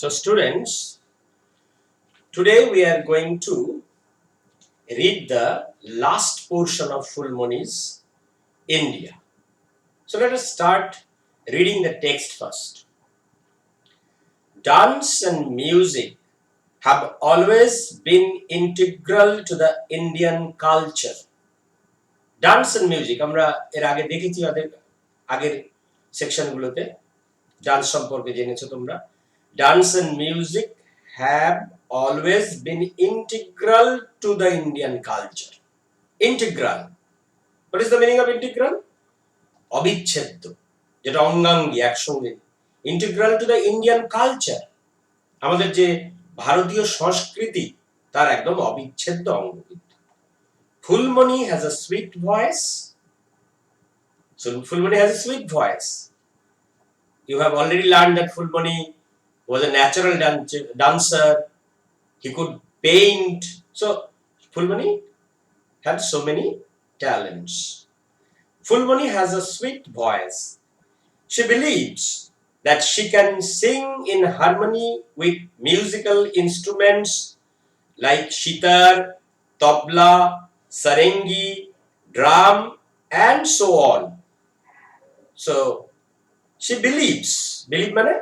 So students, today we are going to read the last portion of Fulmoni's India. So let us start reading the text first. Dance and music have always been integral to the Indian culture. Dance and music আমরা এর আগে দেখেছি আগের সেকশনগুলোতে dance সম্পর্কে জেনেছো তোমরা. Dance and music have always been integral to the Indian culture. Integral. What is the meaning of integral? অবিচ্ছেদ্য, যেটা অঙ্গাঙ্গী, একসঙ্গে. Integral to the Indian culture. আমাদের যে ভারতীয় সংস্কৃতি তার একদম অবিচ্ছেদ্য অঙ্গ. Fulmoni has a sweet voice. So Fulmoni has a sweet voice. You have already learned that Fulmoni was a natural dancer. He could paint. So Fulmoni had so many talents. Fulmoni has a sweet voice. She believes that she can sing in harmony with musical instruments like sitar, tabla, sarengi, drum, and so on. So she believes, believe মানে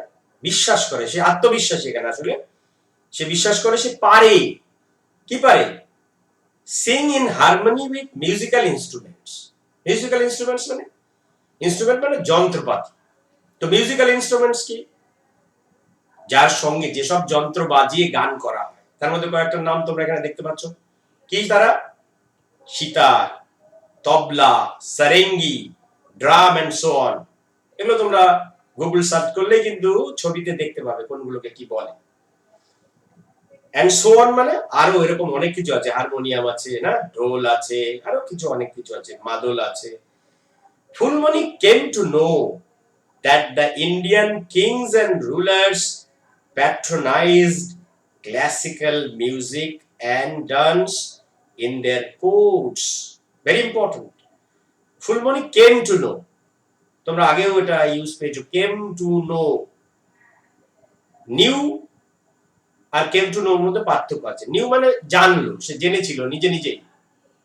বিশ্বাস করে, সে আত্মবিশ্বাসী এখানে আসলে, সে বিশ্বাস করে সে পারে, কি পারে? Sing in harmony with musical instruments. Musical instruments মানে ইনস্ট্রুমেন্ট মানে যন্ত্রপাতি. তো মিউজিক্যাল ইনস্ট্রুমেন্টস কি? যার সঙ্গে যেসব যন্ত্র বাজিয়ে গান করা হয়, তার মধ্যে কয়েকটা নাম তোমরা এখানে দেখতে পাচ্ছ. কি তারা? Sitar, tabla, sarangi, drum and so on. এগুলো তোমরা গুগল সার্চ করলেই কিন্তু ছবিতে দেখতে পাবে কোনগুলোকে কি বলে. এন্ড সো অন মানে আরো এরকম অনেক কিছু আছে. হারমোনিয়াম আছে, না, ঢোল আছে, আরো কিছু অনেক কিছু আছে, মাদল আছে. Fulmoni came to know that the Indian kings and rulers patronized classical music and dance in their courts. Very important. Fulmoni came to know. তোমরা আগেও এটা ইউজ পেয়েছো, came to know. Knew R came to know এর মধ্যে পার্থক্য আছে. Knew মানে জানলো, সে জেনেছিল নিজে নিজেই.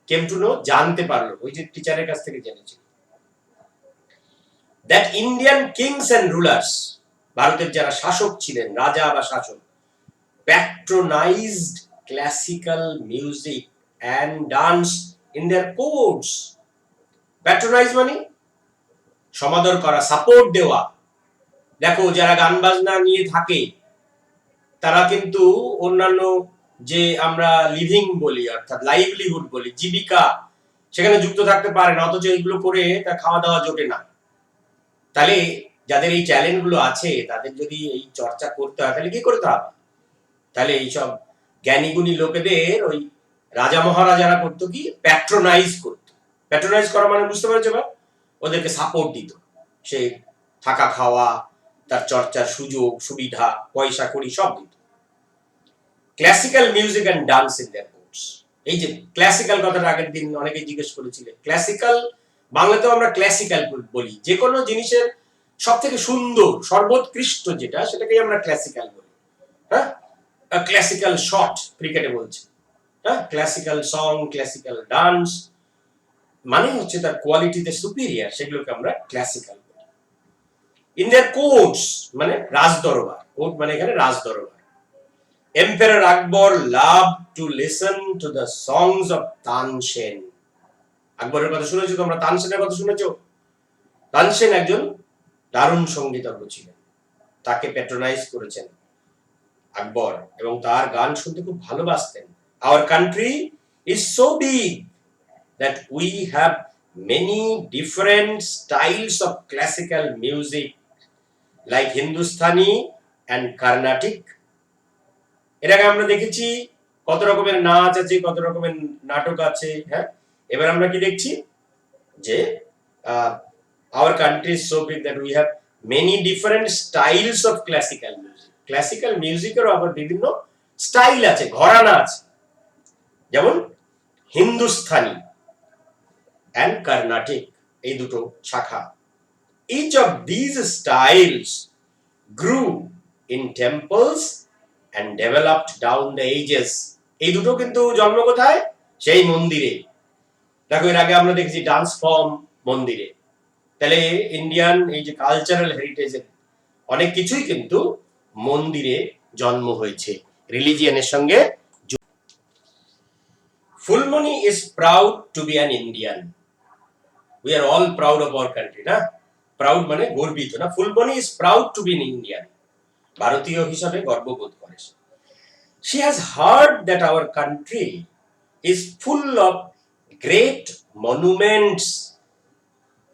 Came to know জানতে পারলো, ওই যে টিচারের কাছ থেকে জেনেছিল. That Indian kings and rulers, ভারতের যারা শাসক ছিলেন, রাজা বা শাসক, patronized classical music and dance in their courts. Patronize মানে সমাদর করা, সাপোর্ট দেওয়া. দেখো যারা গান বাজনা নিয়ে থাকে তারা কিন্তু অন্যান্য যে আমরা লিভিং বলি, অর্থাৎ লাইভলিহুড বলি, জীবিকা, সেখানে যুক্ত থাকতে পারে না, অথচ এইগুলো করে তার খাওয়া দাওয়া জোটে না. তাহলে যাদের এই ট্যালেন্ট গুলো আছে তাদের যদি এই চর্চা করতে হয় তাহলে কি করতে হবে? তাহলে এইসব জ্ঞানীগুণী লোকেদের ওই রাজা মহারাজারা করতো কি? প্যাট্রোনাইজ করতো. প্যাট্রোনাইজ করা মানে বুঝতে পারছো বা? ওদেরকে সাপোর্ট দিত. সেই থাকা খাওয়া, তার চর্চার সুযোগ সুবিধা, পয়সা কড়ি সব দিত. Classical music and dance in their courts. এই যে ক্লাসিক্যাল কথাটা আগের দিন অনেকেই জিজ্ঞেস করেছিল. ক্লাসিক্যাল বাংলাতেও আমরা ক্লাসিক্যাল বলি. যে কোনো জিনিসের সব থেকে সুন্দর, সর্বোৎকৃষ্ট যেটা, সেটাকেই আমরা ক্লাসিক্যাল বলি. হ্যাঁ, ক্লাসিক্যাল শট ক্রিকেটে বলছে, হ্যাঁ, ক্লাসিক্যাল সং, ক্লাসিক্যাল ডান্স মানে হচ্ছে তার কোয়ালিটিতে সুপিরিয়ার, সেগুলোকে আমরা ক্লাসিক্যাল বলি. ইন দেয়ার কোর্টস মানে রাজদরবার. কোর্ট মানে এখানে রাজদরবার. Emperor Akbar loved to listen to the songs of Tansen. আকবরের কথা শুনেছো তোমরা? তানসেনের কথা শুনেছো? তানসেন একজন দারুণ সঙ্গীতজ্ঞ ছিলেন. তাকে প্যাট্রোনাইজ করেছেন আকবর এবং তার গান শুনতে খুব ভালোবাসতেন. Our country is so big that we have many different styles of classical music like Hindustani and Carnatic. এর আগে আমরা দেখেছি কত রকমের নাচ আছে, কত রকমের নাটক আছে. হ্যাঁ, এবার আমরা কি দেখছি? যে our country is so big that we have many different styles of classical music. Classical মিউজিকেরও আবার বিভিন্ন স্টাইল আছে, ঘরানা আছে. যেমন হিন্দুস্তানি and Carnatic, এই দুটো শাখা. Each of these styles grew in temples and developed down the ages. এই দুটো কিন্তু জন্ম কোথায়? সেই মন্দিরে। দেখো এর আগে আমরা দেখেছি ডান্স ফর্ম মন্দিরে। তাহলে ইন্ডিয়ান এই যে কালচারাল হেরিটেজের অনেক কিছুই কিন্তু মন্দিরে জন্ম হয়েছে, রিলিজিয়নের সঙ্গে। Phulmoni is proud to be an Indian. We are all proud of our country, না? Proud মানে গর্বিত, না? Phulmoni is proud to be an Indian. ভারতীয় হিসাবে গর্ববোধ করে। She has heard that our country is full of great monuments,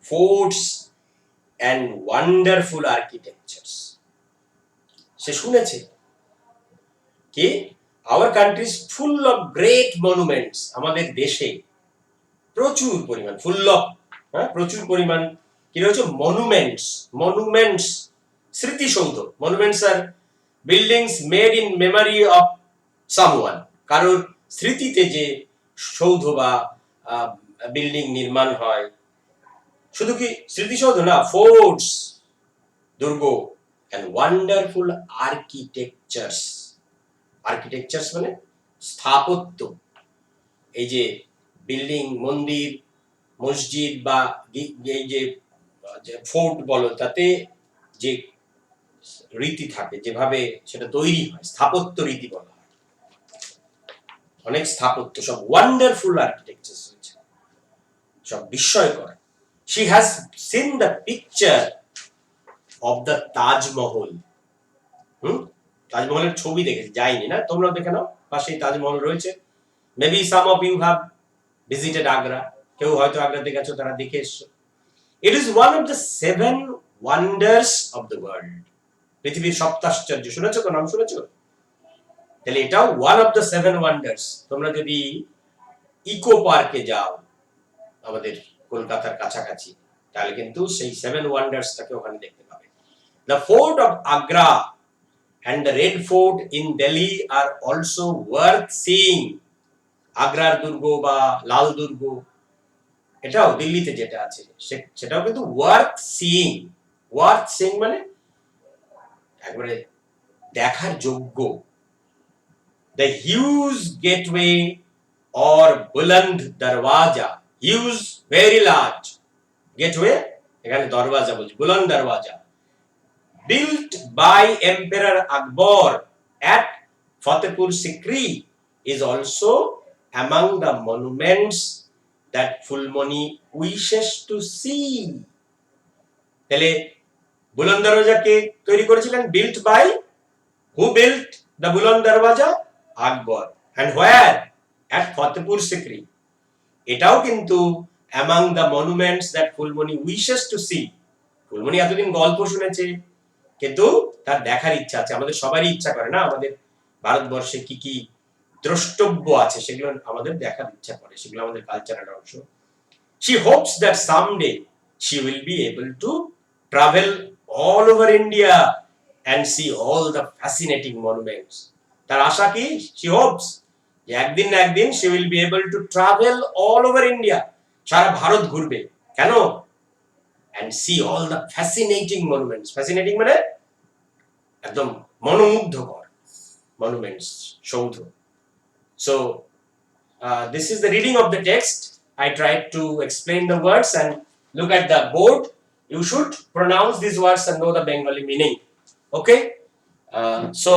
forts and wonderful architectures. সে শুনেছে কি our country is full of great monuments. আমাদের দেশে প্রচুর পরিমাণ প্রচুর পরিমাণ কি রয়েছে? মনুমেন্টস স্মৃতিসৌধ। মনুমেন্টস আর buildings made in memory of someone. কারোর স্মৃতিতে যে সৌধ বা বিল্ডিং নির্মাণ হয়, শুধু কি স্মৃতিসৌধ না, ফোর্টস, দুর্গ, and wonderful architectures মানে স্থাপত্য। এই যে বিল্ডিং, মন্দির, মসজিদ বা এই যে ফোর্ট বলো, তাতে যে রীতি থাকে, যেভাবে সেটা তৈরি হয়, স্থাপত্য রীতি বলা হয়। অনেক স্থাপত্য, সব ওয়ান্ডারফুল আর্কিটেকচার রয়েছে, সব বিস্ময়কর। She has seen the picture of the Taj Mahal. তাজমহলের ছবি দেখেছি, যাইনি, না? তোমরাও দেখে নাও, পাশেই তাজমহল রয়েছে। Maybe some of you have visited Agra. কেউ হয়তো আগ্রাতে গেছো, তারা দেখে এসছো। It is one of the 7 wonders of the world. পৃথিবীর সপ্তাশ্চর্য, শুনেছো তো? নাম শুনেছো? তাহলে এটাও one of the 7 wonders। তোমরা যদি ইকো পার্কে যাও আমাদের কলকাতার কাছাকাছি, তাহলে কিন্তু সেই 7 ওয়ান্ডার্সটাকে ওখানে দেখতে পাবে। The Fort of Agra and the Red Fort in Delhi are also worth seeing. আগ্রার দুর্গ বা লাল দুর্গ, এটাও দিল্লিতে যেটা আছে, সেটাও কিন্তু worth seeing মানে একবারে দেখার যোগ্য। The huge gateway or বুলন্দ Darwaza, huge, very large gateway, এখানে দরওয়াজা বলছি, বুলন্দ দরওয়াজা, built by Emperor Akbar at Fatehpur Sikri, is also among the monuments that Fulmani wishes to see. তাহলে বুলন্দ দরওয়াজা কে তৈরি করেছিলেন? built by, who built the বুলন্দ Darwaza? Akbar. and where? at Fatehpur Sikri. এটাও কিন্তু among the monuments that Fulmani wishes to see. Phulmoni এতদিন গল্প শুনেছে, কিন্তু তার দেখার ইচ্ছা আছে। আমাদের সবারই ইচ্ছা করে, না? আমাদের ভারতবর্ষে কি কি দ্রষ্টব্য আছে, সেগুলো আমাদের দেখার ইচ্ছা করে, সেগুলো আমাদের কালচারের অংশ। She hopes that someday she will be able to travel all over India and see all the fascinating monuments. তার আশা কি? She hopes যে একদিন না একদিন she will be able to travel all over India, সারা ভারত ঘুরবে। কেন? and see all the fascinating monuments. Fascinating মানে একদম মনোমুগ্ধকর monuments, সৌধ। So this is the reading of the text. I tried to explain the words, and look at the board. You should pronounce these words and know the Bengali meaning. Okay? So